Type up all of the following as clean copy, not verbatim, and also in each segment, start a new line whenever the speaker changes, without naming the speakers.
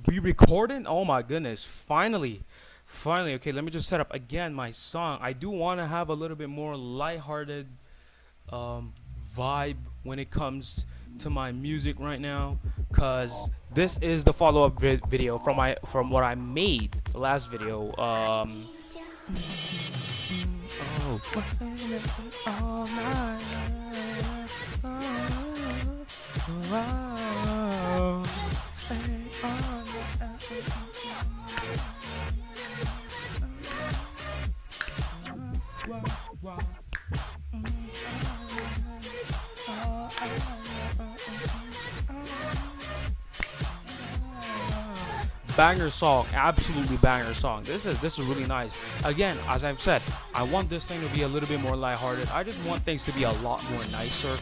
We recording? Oh my goodness! Finally. Okay, let me just set up again my song. I do want to have a little bit more lighthearted um, vibe when it comes to my music right now, cause this is the follow-up video from what I made the last video. Oh. All night. Oh, banger song, absolutely banger song. This is really nice. Again, as I've said, I want this thing to be a little bit more lighthearted. I just want things to be a lot more nicer.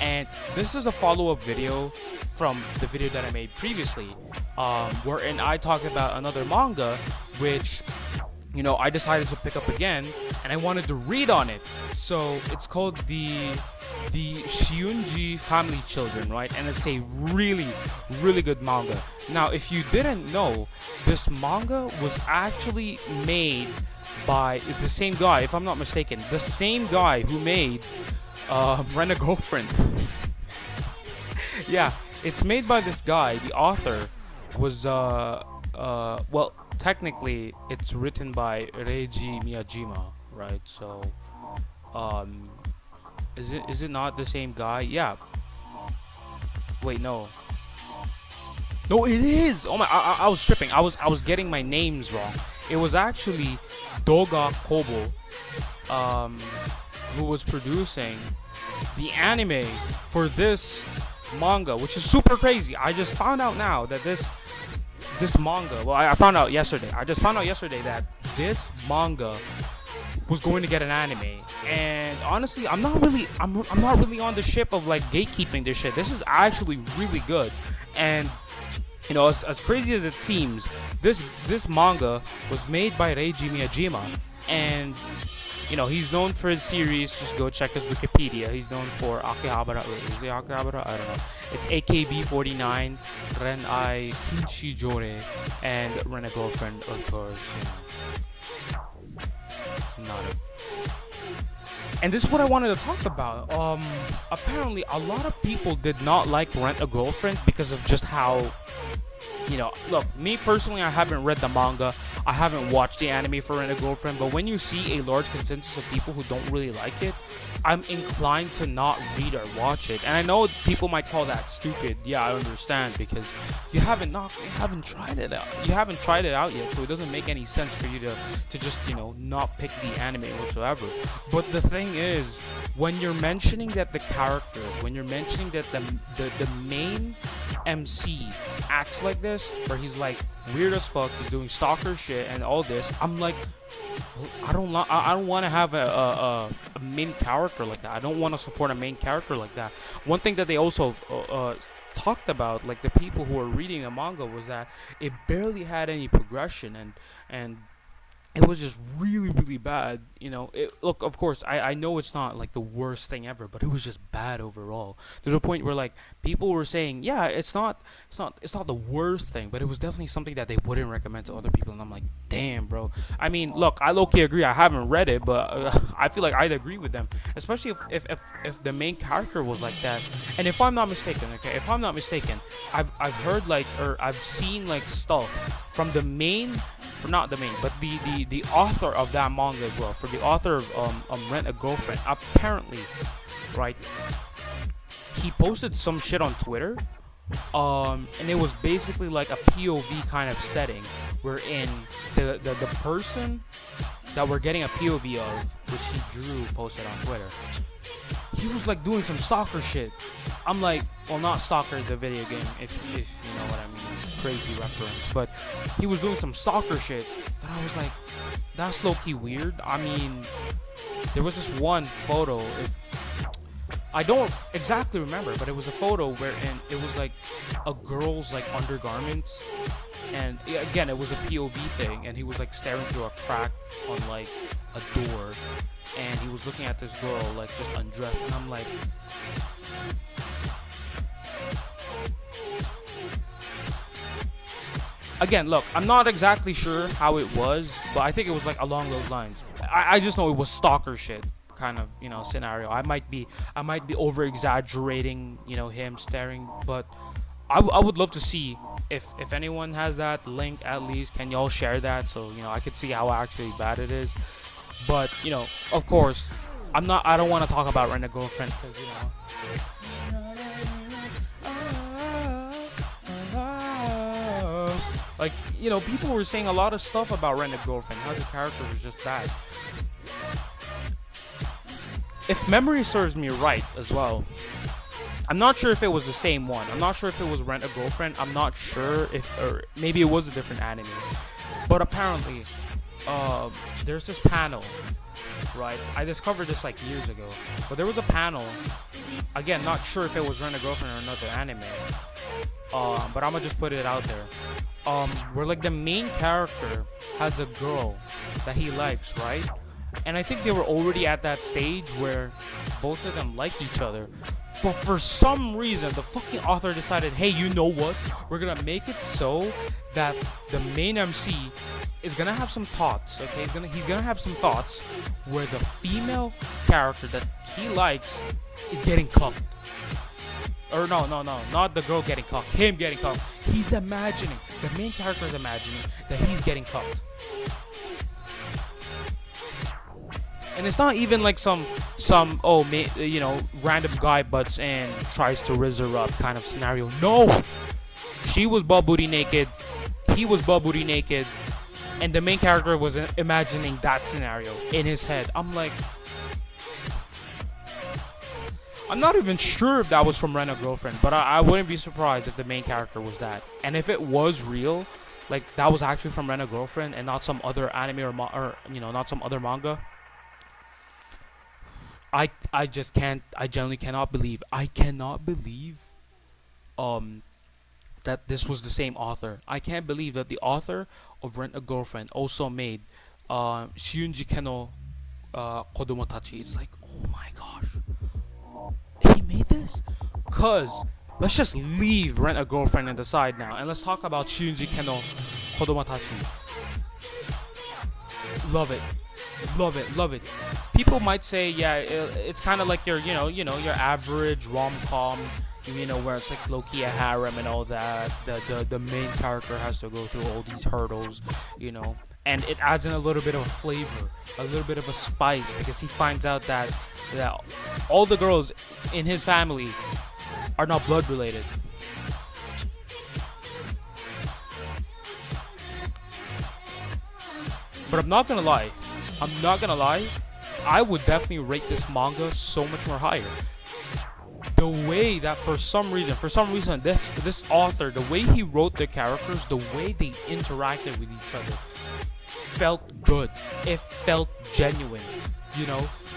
And this is a follow-up video from the video that I made previously, wherein I talked about another manga, which I decided to pick up again, and I wanted to read on it. So it's called the Shiunji Family Children, right? And it's a really, really good manga. Now, if you didn't know, this manga was actually made by the same guy, if I'm not mistaken, the same guy who made Rent a Girlfriend. Yeah, it's made by this guy. The author was well, technically it's written by Reiji Miyajima, right? So um is it not the same guy? Yeah. Wait, no. No, it is. Oh my, I was tripping. I was getting my names wrong. It was actually Doga Kobo, um, who was producing the anime for this manga, which is super crazy. I just found out now that this manga. Well, I found out yesterday. I just found out yesterday that this manga was going to get an anime. And honestly, I'm not really on the ship of like gatekeeping this shit. This is actually really good. And as crazy as it seems, this manga was made by Reiji Miyajima, and he's known for his series. Just go check his Wikipedia. He's known for Akihabara. Wait, is it Akihabara? I don't know. It's AKB49, Renai Kinshi Jore, and Rent a Girlfriend, of course. Not it. And this is what I wanted to talk about. Apparently, a lot of people did not like Rent a Girlfriend because of just how look, me personally, I haven't read the manga. I haven't watched the anime for Rent a Girlfriend. But when you see a large consensus of people who don't really like it, I'm inclined to not read or watch it. And I know people might call that stupid. Yeah, I understand, because you haven't tried it out. You haven't tried it out yet, so it doesn't make any sense for you to just not pick the anime whatsoever. But the thing is, when you're mentioning that the characters, when you're mentioning that the main MC acts like this, where he's like weird as fuck, he's doing stalker shit and all this, I'm like, I don't want to have a main character like that. I don't want to support a main character like that. One thing that they also talked about, like the people who are reading the manga, was that it barely had any progression, and it was just really, really bad. Look, of course, I know it's not like the worst thing ever, but it was just bad overall. To the point where like people were saying, yeah, it's not the worst thing, but it was definitely something that they wouldn't recommend to other people. And I'm like, damn, bro. I mean, look, I low key agree. I haven't read it, but I feel like I'd agree with them, especially if the main character was like that. And if I'm not mistaken, I've heard like, or I've seen like stuff from the main, or not the main, but the author of that manga as well. For the author of Rent a Girlfriend, apparently, right, he posted some shit on Twitter, and it was basically like a POV kind of setting, wherein the person that we're getting a POV of, which he drew, posted on Twitter, he was like doing some stalker shit. I'm like, well, not stalker the video game, if you know what I mean, crazy reference, but he was doing some stalker shit that I was like, that's low-key weird. I mean, there was this one photo, if I don't exactly remember, but it was a photo wherein it was like a girl's like undergarments, and again, it was a POV thing, and he was like staring through a crack on like a door, and he was looking at this girl like just undressed, and I'm like, Again, look, I'm not exactly sure how it was, but I think it was like along those lines. I just know it was stalker shit kind of scenario. I might be over exaggerating him staring, but I would love to see if anyone has that link at least. Can y'all share that so I could see how actually bad it is. But of course, I don't want to talk about Rent a Girlfriend because like people were saying a lot of stuff about Rent a Girlfriend, how the character was just bad. If memory serves me right as well, I'm not sure if it was the same one. I'm not sure if it was Rent a Girlfriend. I'm not sure if, or maybe it was a different anime. But apparently, there's this panel, right? I discovered this like years ago. But there was a panel. Again, not sure if it was Rent a Girlfriend or another anime. But I'm gonna just put it out there. Where like the main character has a girl that he likes, right? And I think they were already at that stage where both of them like each other. But for some reason, the fucking author decided, hey, you know what? We're gonna make it so that the main MC is gonna have some thoughts, okay? He's gonna have some thoughts where the female character that he likes is getting cucked. Or no, not the girl getting cucked, him getting cucked. He's imagining, the main character is imagining that he's getting cucked. And it's not even like some random guy butts in, tries to rizz her up kind of scenario. No, she was butt booty naked, he was butt booty naked, and the main character was imagining that scenario in his head. I'm like, I'm not even sure if that was from Rent a Girlfriend, but I wouldn't be surprised if the main character was that. And if it was real, like that was actually from Rent a Girlfriend and not some other anime or not some other manga. I just can't. I genuinely cannot believe. I cannot believe that this was the same author. I can't believe that the author of Rent a Girlfriend also made Shunji Keno Kodomo Tachi. It's like, oh my gosh, he made this. Cause let's just leave Rent a Girlfriend on the side now and let's talk about Shunji Keno Kodomo Tachi. Love it. Love it. People might say, yeah, it's kind of like your average rom-com, where it's like low-key a harem and all that. The main character has to go through all these hurdles, and it adds in a little bit of a flavor, a little bit of a spice, because he finds out that all the girls in his family are not blood related. But I'm not gonna lie, I would definitely rate this manga so much more higher. The way that for some reason, this author, the way he wrote the characters, the way they interacted with each other, felt good. It felt genuine.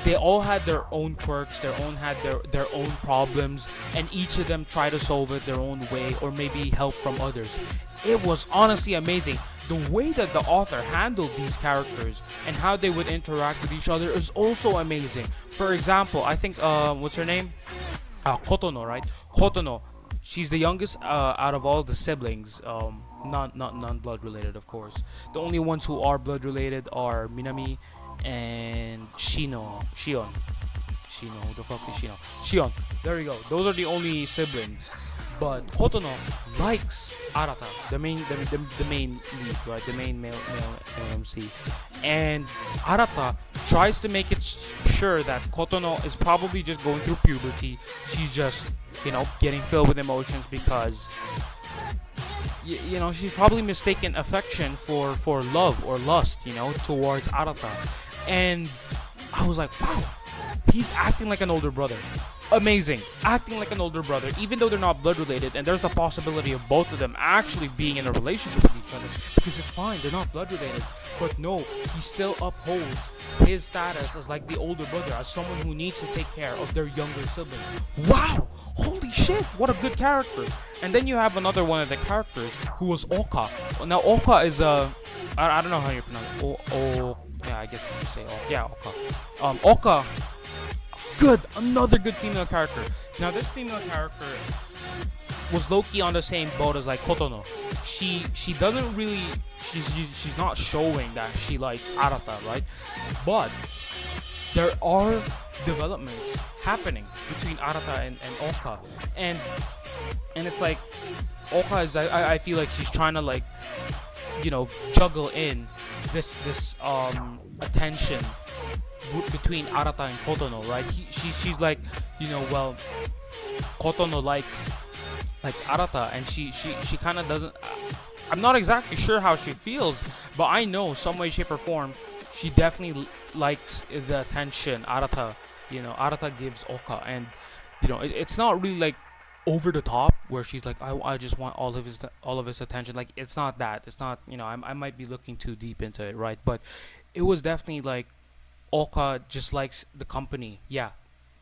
They all had their own quirks, their own problems, and each of them tried to solve it their own way, or maybe help from others. It was honestly amazing. The way that the author handled these characters and how they would interact with each other is also amazing. For example, I think what's her name? Kotono, right? Kotono. She's the youngest out of all the siblings. Not blood related, of course. The only ones who are blood related are Minami and Shion. Who the fuck is Shion? There we go. Those are the only siblings. But Kotono likes Arata, the main lead, right? The main male MC. And Arata tries to make it sure that Kotono is probably just going through puberty. She's just, getting filled with emotions because she's probably mistaken affection for love or lust, towards Arata. And I was like, wow, he's acting like an older brother. Amazing. Acting like an older brother, even though they're not blood related, and there's the possibility of both of them actually being in a relationship with each other, because it's fine, they're not blood related. But no, he still upholds his status as like the older brother, as someone who needs to take care of their younger sibling. Wow! Holy shit, what a good character. And then you have another one of the characters who was Oka. Now Oka is I don't know how you pronounce it. Yeah, I guess you could say Oka. Yeah, Oka. Oka, another good female character. Now this female character, was low-key on the same boat as like Kotono. She doesn't really, she's not showing that she likes Arata, right? But there are developments happening between Arata and Oka, and it's like Oka is, I feel like she's trying to like, juggle in this attention between Arata and Kotono, right? She's like, well, Kotono likes Arata, and she kind of doesn't. I'm not exactly sure how she feels, but I know some way, shape, or form, she definitely likes the attention Arata gives Oka, and it's not really like over the top where she's like, I just want all of his attention. Like, it's not that. It's not, I might be looking too deep into it, right? But it was definitely like Oka just likes the company. Yeah,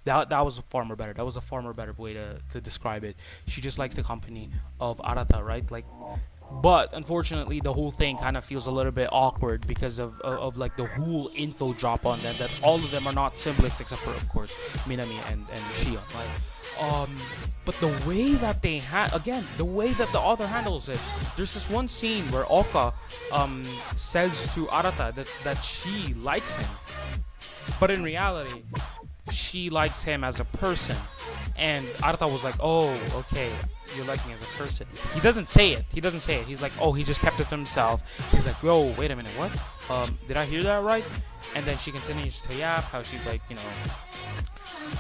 that was far more better. That was a far more better way to describe it. She just likes the company of Arata, right? Like, but unfortunately, the whole thing kind of feels a little bit awkward because of like the whole info drop on them, that all of them are not siblings except for, of course, Minami and Shion, right? But the way that the way that the author handles it, there's this one scene where Oka says to Arata that she likes him, but in reality, she likes him as a person. And Arata was like, oh, okay, you like me as a person. He doesn't say it. He's like, oh, he just kept it to himself. He's like, whoa, wait a minute, what? Did I hear that right? And then she continues to yap how she's like,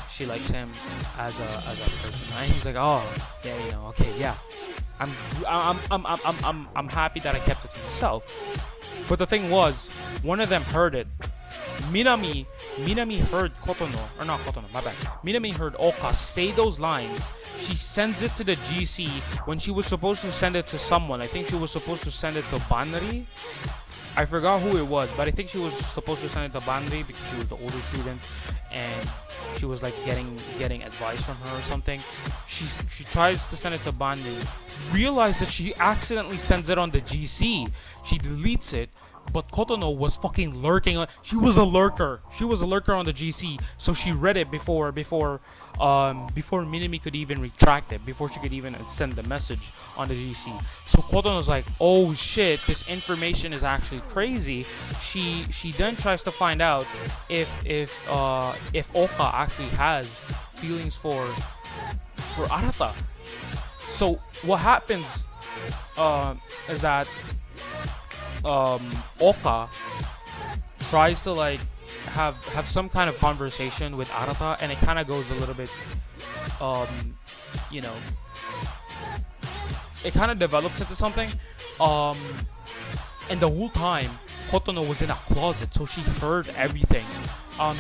she likes him as a person. And he's like, oh, yeah, okay, yeah. I'm happy that I kept it to myself. But the thing was, one of them heard it. Minami heard Kotono, or not Kotono, my bad. Minami heard Oka say those lines. She sends it to the GC when she was supposed to send it to someone. I think she was supposed to send it to Banri. I forgot who it was, but I think she was supposed to send it to Banri because she was the older student, and she was like getting advice from her or something. She tries to send it to Banri, realized that she accidentally sends it on the GC. She deletes it. But Kotono was fucking lurking. She was a lurker. On the GC. So she read it before Minami could even retract it. Before she could even send the message on the GC. So Kotono was like, oh shit, this information is actually crazy. She then tries to find out if Oka actually has feelings for Arata. So what happens is that Oka tries to like have some kind of conversation with Arata, and it kind of goes a little bit, it kind of develops into something, and the whole time Kotono was in a closet, so she heard everything.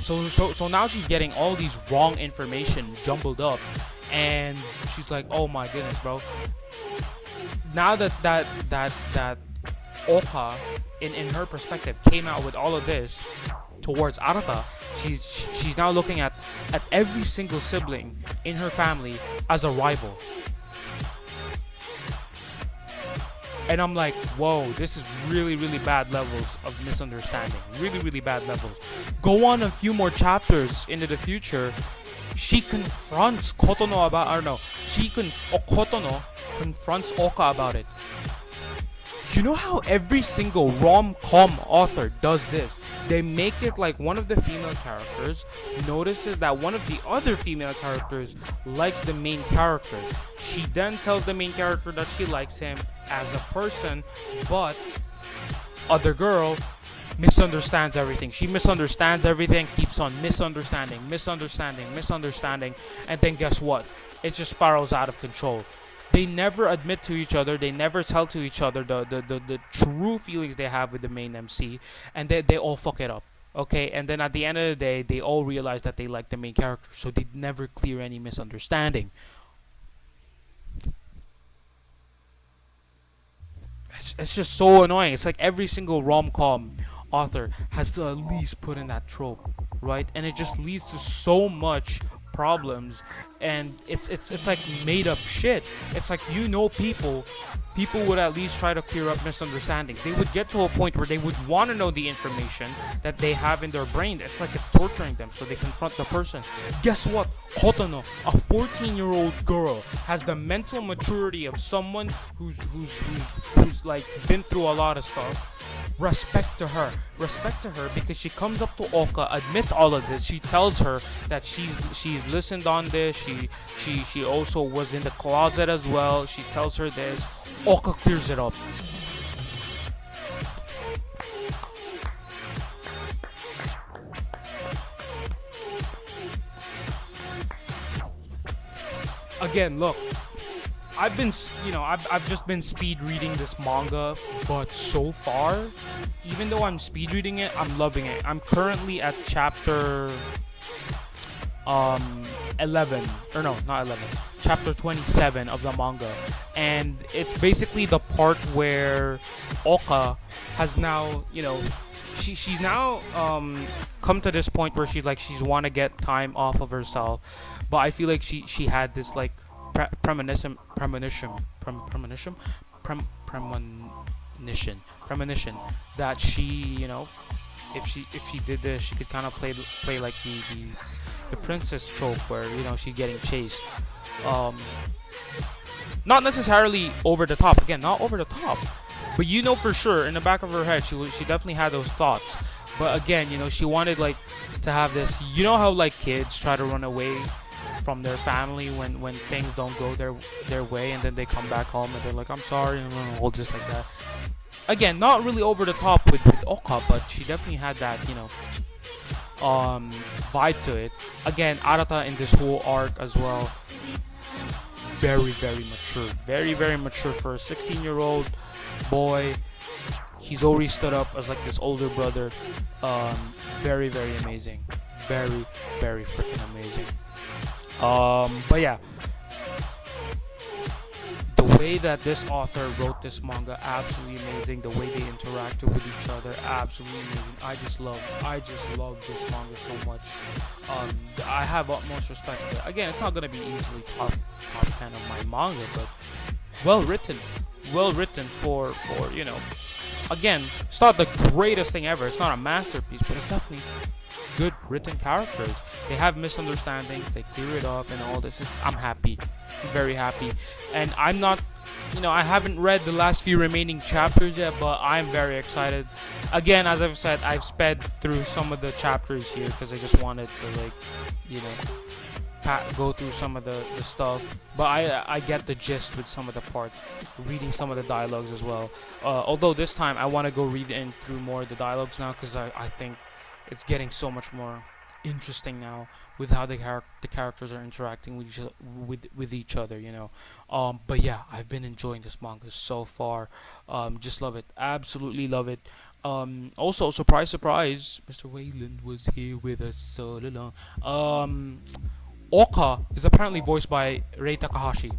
So now she's getting all these wrong information jumbled up, and she's like, oh my goodness, bro. Now that Oka, in her perspective, came out with all of this towards Arata, she's now looking at every single sibling in her family as a rival. And I'm like, whoa, this is really, really bad levels of misunderstanding. Really, really bad levels. Go on a few more chapters into the future. She confronts Kotono about, I don't know, Kotono confronts Oka about it. You know how every single rom-com author does this? They make it like one of the female characters notices that one of the other female characters likes the main character. She then tells the main character that she likes him as a person, but other girl misunderstands everything. She misunderstands everything, keeps on misunderstanding, and then guess what? It just spirals out of control. They never admit to each other. They never tell to each other the true feelings they have with the main MC, and they all fuck it up. Okay, and then at the end of the day, they all realize that they like the main character, so they never clear any misunderstanding. It's just so annoying. It's like every single rom-com author has to at least put in that trope, right? And it just leads to so much problems, and it's like made up shit. It's like, people would at least try to clear up misunderstandings. They would get to a point where they would want to know the information that they have in their brain. It's like it's torturing them, so they confront the person. Guess what? Kotono, a 14-year-old girl, has the mental maturity of someone who's like been through a lot of stuff. Respect to her, because she comes up to Oka, admits all of this. She tells her that she's listened on this. She also was in the closet as well. She tells her this. Oka clears it up. Again, look, I've just been speed reading this manga, but so far, even though I'm speed reading it, I'm loving it. I'm currently at chapter 11, or no, not 11, chapter 27 of the manga, and it's basically the part where Oka has now, she's now come to this point where she's want to get time off of herself, but I feel like she had this like premonition that if she did this, she could kind of play like the princess trope where she's getting chased. Not necessarily over the top. Again, not over the top, but for sure in the back of her head, she definitely had those thoughts. But again, she wanted like to have this. You know how like kids try to run away from their family when things don't go their way, and then they come back home and they're like, I'm sorry, and all just like that. Again, not really over the top with Oka, but she definitely had that vibe to it. Again, Arata in this whole arc as well, very very mature for a 16-year-old boy. He's already stood up as like this older brother. Very amazing, very freaking amazing. But yeah, the way that this author wrote this manga, absolutely amazing. The way they interacted with each other, absolutely amazing. I just love this manga so much. I have utmost respect to it. Again, it's not gonna be easily top 10 of my manga, but well written for again, it's not the greatest thing ever. It's not a masterpiece, but it's definitely good written characters. They have misunderstandings, they clear it up and all this. I'm happy. I'm very happy. And I'm not, I haven't read the last few remaining chapters yet, but I'm very excited. Again, as I've said, I've sped through some of the chapters here because I just wanted to go through some of the stuff, but I get the gist with some of the parts, reading some of the dialogues as well. Although this time I want to go read in through more of the dialogues now, because I think it's getting so much more interesting now with how the characters are interacting with each other. But yeah, I've been enjoying this manga so far. Just love it, absolutely love it. Also, surprise, Mr. Wayland was here with us all along. Oka is apparently voiced by Rei Takahashi.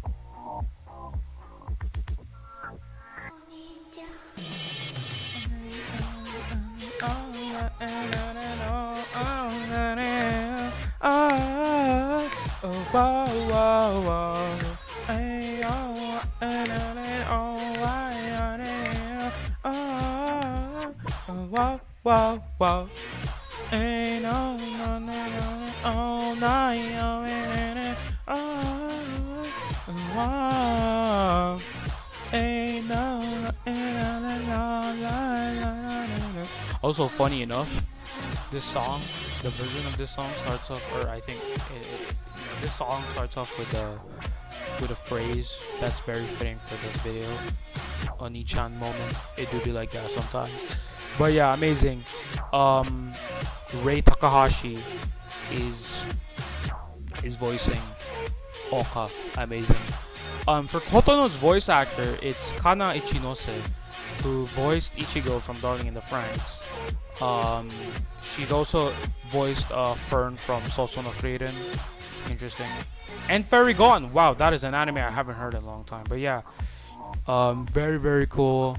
Wow. Ain't all night. Also, funny enough, this song, the version of this song starts off, or I think this song starts off with a phrase that's very fitting for this video. Oni-chan moment. It do be like that sometimes. But yeah, amazing. Rei Takahashi is voicing Oka. Amazing. For Kotono's voice actor, it's Kana Ichinose, who voiced Ichigo from Darling in the Franxx. She's also voiced Fern from Soso no Frieren. Interesting. And Fairy Gone. Wow, that is an anime I haven't heard in a long time. But yeah, very cool.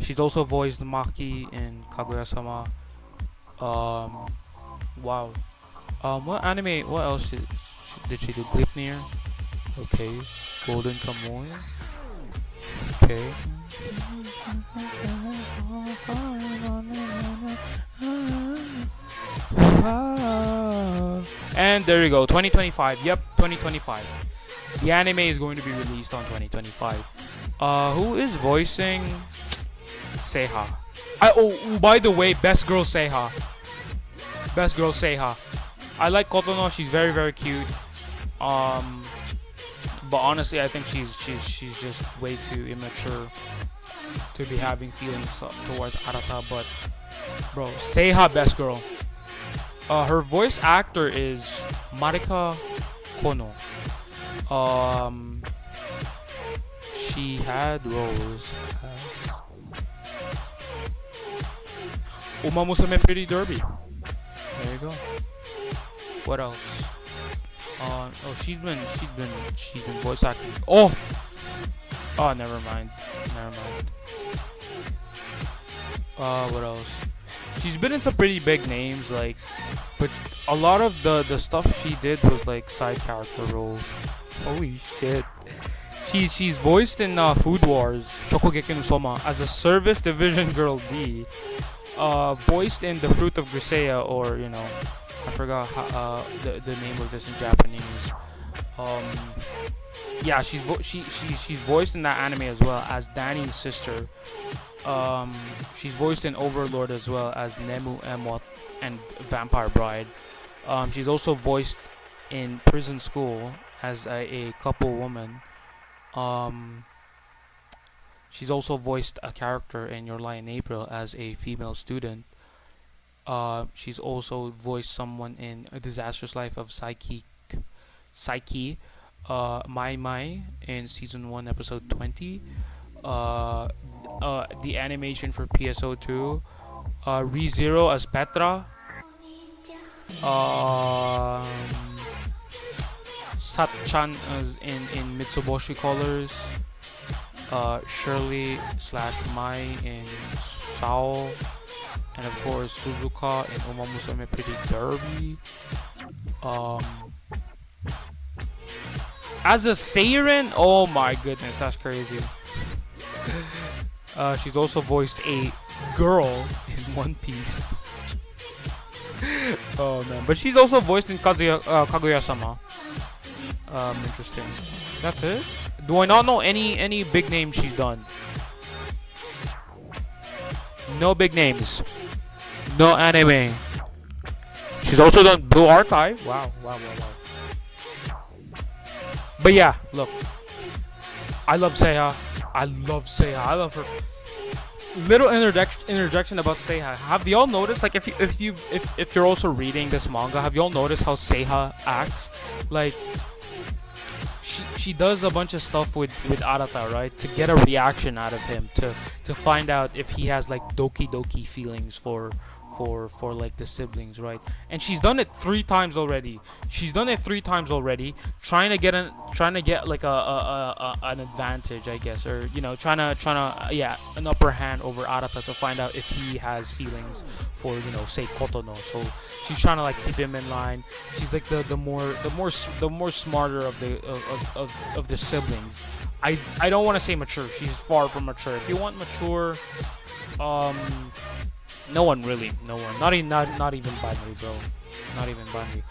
She's also voiced Maki in Kaguya-sama. Wow. What anime? What else did she do? Gleipnir. Okay. Golden Kamuy. Okay. And there you go. 2025. Yep, 2025. The anime is going to be released on 2025. Who is voicing Seiha? By the way, best girl Seiha. Best girl Seiha. I like Kotono. She's very very cute. But honestly, I think she's just way too immature to be having feelings towards Arata. But bro, Seiha, best girl. Her voice actor is Marika Kono. She had roles as Uma Musume Pretty Derby. There you go. What else? She's been voice acting. Oh, never mind. What else? She's been in some pretty big names, like, but a lot of the stuff she did was like side character roles. Holy shit. She's voiced in Food Wars, Shokugeki no Soma, as a Service Division Girl D. Voiced in The Fruit of Grisea, or I forgot the name of this in Japanese. Yeah, she's voiced in that anime as well as Danny's sister. She's voiced in Overlord as well as Nemu Emot and Vampire Bride. She's also voiced in Prison School as a couple woman. She's also voiced a character in Your Lie in April as a female student. She's also voiced someone in A Disastrous Life of Psyche, Mai Mai in season 1 episode 20. The animation for PSO2, ReZero as Petra, Satchan as in Mitsuboshi Colors, Shirley / Mai in Sao, and of course Suzuka in Uma Musume Pretty Derby. As a Seiren, oh my goodness, that's crazy. She's also voiced a girl in One Piece. Oh man, but she's also voiced in Kaguya-sama. Interesting. That's it. Do I not know any big names she's done? No big names. No anime. She's also done Blue Archive. Wow. But yeah, look. I love Seiha. I love her. Little interjection about Seiha. Have y'all noticed, like, if you're also reading this manga, have y'all noticed how Seiha acts? Like, she does a bunch of stuff with Arata, right, to get a reaction out of him, to find out if he has like doki feelings for like the siblings, right? And she's done it 3 times already. Trying to get like an advantage, I guess, or trying to an upper hand over Arata to find out if he has feelings for say Kotono. So she's trying to like keep him in line. She's like the more smarter of the siblings. I don't want to say mature. She's far from mature. If you want mature, no one. Not even Binary, bro. Not even Binary.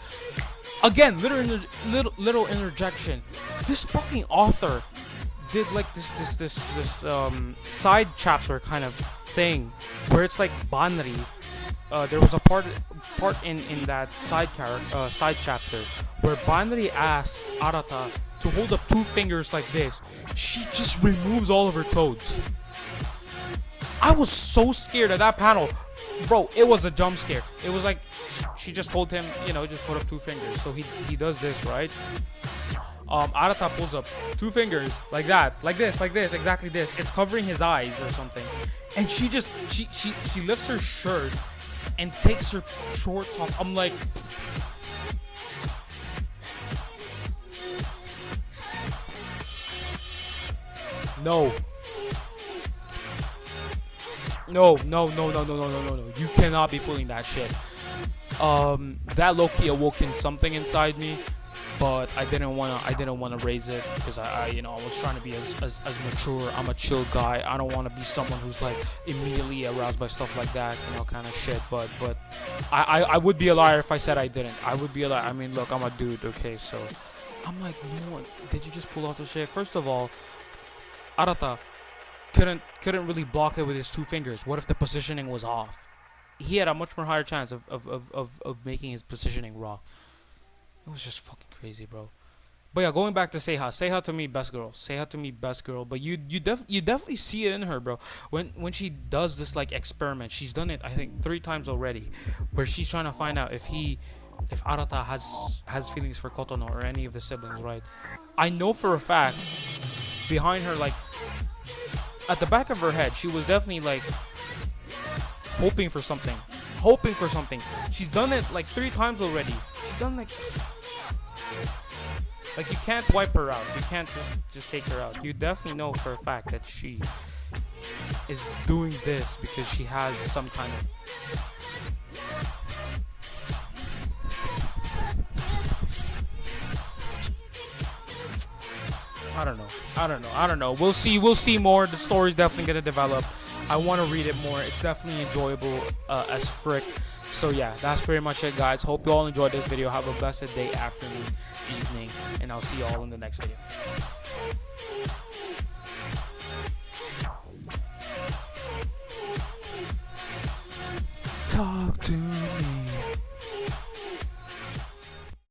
Again, little interjection. This fucking author did like this side chapter kind of thing where it's like Banri. There was a part in that side chapter where Banri asked Arata to hold up 2 fingers like this. She just removes all of her toes. I was so scared at that panel. Bro, it was a jump scare. It was like she just told him, just put up 2 fingers. So he does this, right? Arata pulls up 2 fingers like that, like this, exactly this. It's covering his eyes or something. And she lifts her shirt and takes her shorts off. I'm like, no. No. You cannot be pulling that shit. That low-key awoken something inside me, but I didn't wanna raise it because I was trying to be as mature. I'm a chill guy. I don't want to be someone who's like immediately aroused by stuff like that, kind of shit. But I would be a liar if I said I didn't. I would be a liar. I mean, look, I'm a dude, okay? So I'm like, no one. Did you just pull off the shit? First of all, Arata couldn't really block it with his two fingers. What if the positioning was off? He had a much more higher chance of making his positioning wrong. It was just fucking crazy, bro. But yeah, going back to Seha to me best girl. Seha to me best girl. But you definitely see it in her, bro. When she does this like experiment, she's done it I think 3 times already, where she's trying to find out if Arata has feelings for Kotono or any of the siblings, right? I know for a fact behind her, like at the back of her head, she was definitely like hoping for something. Hoping for something. She's done it like 3 times already. She's done like you can't wipe her out. You can't just take her out. You definitely know for a fact that she is doing this because she has some kind of I don't know. We'll see. We'll see more. The story's definitely gonna develop. I want to read it more. It's definitely enjoyable as frick. So yeah, that's pretty much it, guys. Hope you all enjoyed this video. Have a blessed day, afternoon, evening, and I'll see you all in the next video. Talk to me.